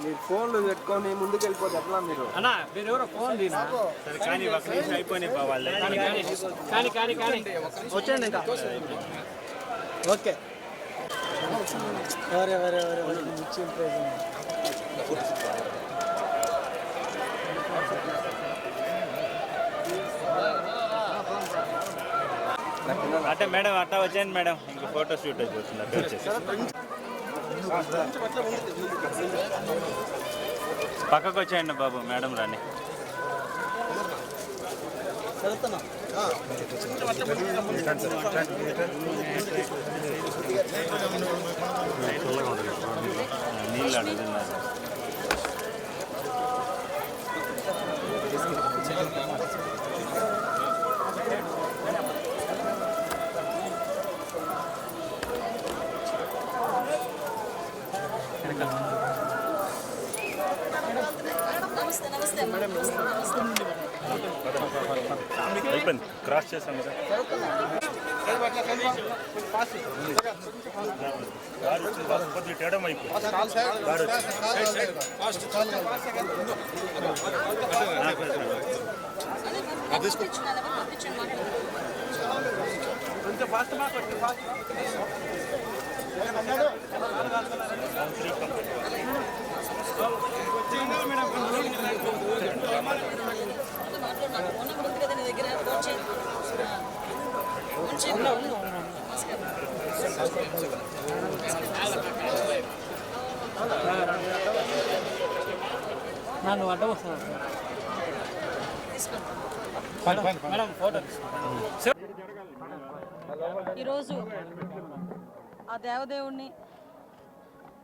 మీరు ఫోన్లు పెట్టుకొని ముందుకు వెళ్ళిపోతే ఎట్లా మీరు అన్నా మీరు ఎవరో ఫోన్ కానీ అయిపోయినాయి కానీ వచ్చేయండి ఇంకా ఓకే అంటే మేడం అట్లా వచ్చేయండి మేడం ఇంక ఫోటో షూట్ అయిపోతుంది పక్కకు వచ్చేయండి బాబు మేడం రాని నీళ్ళు అడుగుతున్నారు అయిపోయింది క్రాస్ చేసాం కదా కొద్దిగా తేడం అయిపోయింది కొంచెం ఫాస్ట్ నన్ను అడ్డం వస్తాను ఈరోజు ఆ దేవదేవుణ్ణి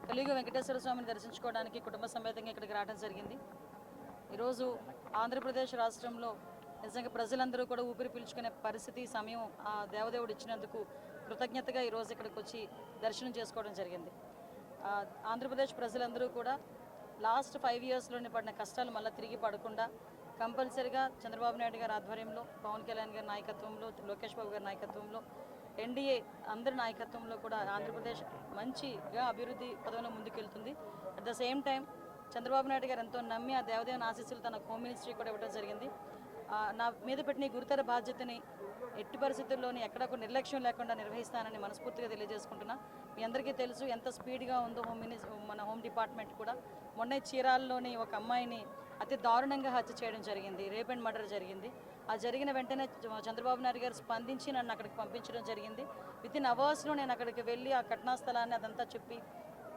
కలియుగ వెంకటేశ్వర స్వామిని దర్శించుకోవడానికి కుటుంబ సమేతంగా ఇక్కడికి రావడం జరిగింది. ఈరోజు ఆంధ్రప్రదేశ్ రాష్ట్రంలో నిజంగా ప్రజలందరూ కూడా ఊపిరి పీల్చుకునే పరిస్థితి సమయం ఆ దేవదేవుడు ఇచ్చినందుకు కృతజ్ఞతగా ఈరోజు ఇక్కడికి వచ్చి దర్శనం చేసుకోవడం జరిగింది. ఆంధ్రప్రదేశ్ ప్రజలందరూ కూడా లాస్ట్ 5 ఇయర్స్లోనే పడిన కష్టాలు మళ్ళీ తిరిగి పడకుండా కంపల్సరిగా చంద్రబాబు నాయుడు గారి ఆధ్వర్యంలో, పవన్ కళ్యాణ్ గారి నాయకత్వంలో, లోకేష్ బాబు గారి నాయకత్వంలో, ఎన్డీఏ అందరి నాయకత్వంలో కూడా ఆంధ్రప్రదేశ్ మంచిగా అభివృద్ధి పదంలో ముందుకెళ్తుంది. At the same time Chandrababu Naidu గారు ఎంతో నమ్మి ఆ దేవదేవుని ఆశీస్సులు తన హోమ్ మినిస్ట్రీ కూడా ఇవ్వడం జరిగింది. నా మీద పెట్టిన గురుతర బాధ్యతని ఎట్టి పరిస్థితుల్లోని ఎక్కడ ఒక నిర్లక్ష్యం లేకుండా నిర్వహిస్తానని మనస్ఫూర్తిగా తెలియజేసుకుంటున్నా. మీ అందరికీ తెలుసు ఎంత స్పీడ్గా ఉందో మన హోమ్ డిపార్ట్మెంట్ కూడా. మొన్న చీరాల్లోని ఒక అమ్మాయిని అతి దారుణంగా హత్య చేయడం జరిగింది, రేప్ అండ్ మర్డర్ జరిగింది. ఆ జరిగిన వెంటనే చంద్రబాబు నాయుడు గారు స్పందించి నన్ను అక్కడికి పంపించడం జరిగింది. వితిన్ అవర్స్లో నేను అక్కడికి వెళ్ళి ఆ ఘటనా స్థలాన్ని అదంతా చెప్పి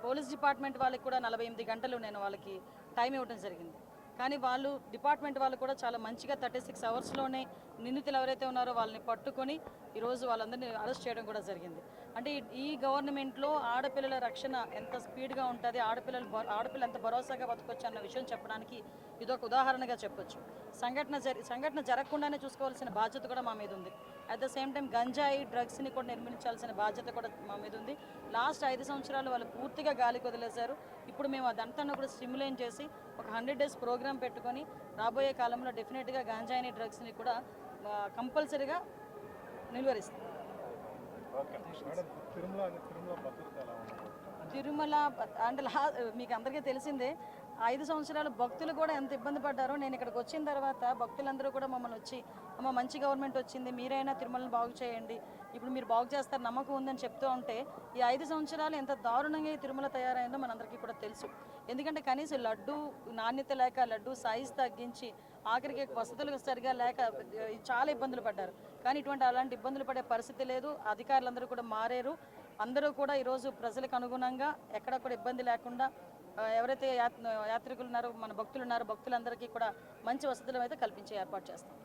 పోలీస్ డిపార్ట్మెంట్ వాళ్ళకి కూడా 48 గంటలు నేను వాళ్ళకి టైం ఇవ్వడం జరిగింది. కానీ వాళ్ళు డిపార్ట్మెంట్ వాళ్ళు కూడా చాలా మంచిగా 36 అవర్స్లోనే నిందితులు ఎవరైతే ఉన్నారో వాళ్ళని పట్టుకొని ఈరోజు వాళ్ళందరినీ అరెస్ట్ చేయడం కూడా జరిగింది. అంటే ఈ గవర్నమెంట్లో ఆడపిల్లల రక్షణ ఎంత స్పీడ్గా ఉంటుంది, ఆడపిల్ల ఎంత భరోసాగా బతకొచ్చు అన్న విషయం చెప్పడానికి ఇదొక ఉదాహరణగా చెప్పొచ్చు. సంఘటన జరగకుండానే చూసుకోవాల్సిన బాధ్యత కూడా మా మీద ఉంది. అట్ ద సేమ్ టైం గంజాయి డ్రగ్స్ని కూడా నిర్మించాల్సిన బాధ్యత కూడా మా మీద ఉంది. లాస్ట్ 5 సంవత్సరాలు వాళ్ళు పూర్తిగా గాలికి వదిలేశారు. ఇప్పుడు మేము అదంతా కూడా స్టిమ్యులేట్ చేసి ఒక 100 days ప్రోగ్రామ్ పెట్టుకొని రాబోయే కాలంలో డెఫినెట్గా గంజాయిని డ్రగ్స్ని కూడా కంపల్సరీగా నిలువరిస్తాం. తిరుమల అంటే మీకు అందరికీ తెలిసిందే, 5 సంవత్సరాలు భక్తులు కూడా ఎంత ఇబ్బంది పడ్డారో. నేను ఇక్కడికి వచ్చిన తర్వాత భక్తులందరూ కూడా మమ్మల్ని వచ్చి అమ్మ మంచి గవర్నమెంట్ వచ్చింది, మీరైనా తిరుమలను బాగు చేయండి, ఇప్పుడు మీరు బాగు చేస్తారు నమ్మకం ఉందని చెప్తూ ఉంటే ఈ 5 సంవత్సరాలు ఎంత దారుణంగా ఈ తిరుమల తయారైందో మనందరికీ కూడా తెలుసు. ఎందుకంటే కనీసం లడ్డు నాణ్యత లేక, లడ్డు సైజ్ తగ్గించి, ఆఖరికి వసతులు సరిగా లేక చాలా ఇబ్బందులు పడ్డారు. కానీ అలాంటి ఇబ్బందులు పడే పరిస్థితి లేదు. అధికారులందరూ కూడా మారారు. అందరూ కూడా ఈరోజు ప్రజలకు అనుగుణంగా ఎక్కడ కూడా ఇబ్బంది లేకుండా ఎవరైతే యాత్రికులు ఉన్నారో, మన భక్తులు ఉన్నారో, భక్తులందరికీ కూడా మంచి వసతులు అయితే కల్పించే ఏర్పాటు చేస్తాం.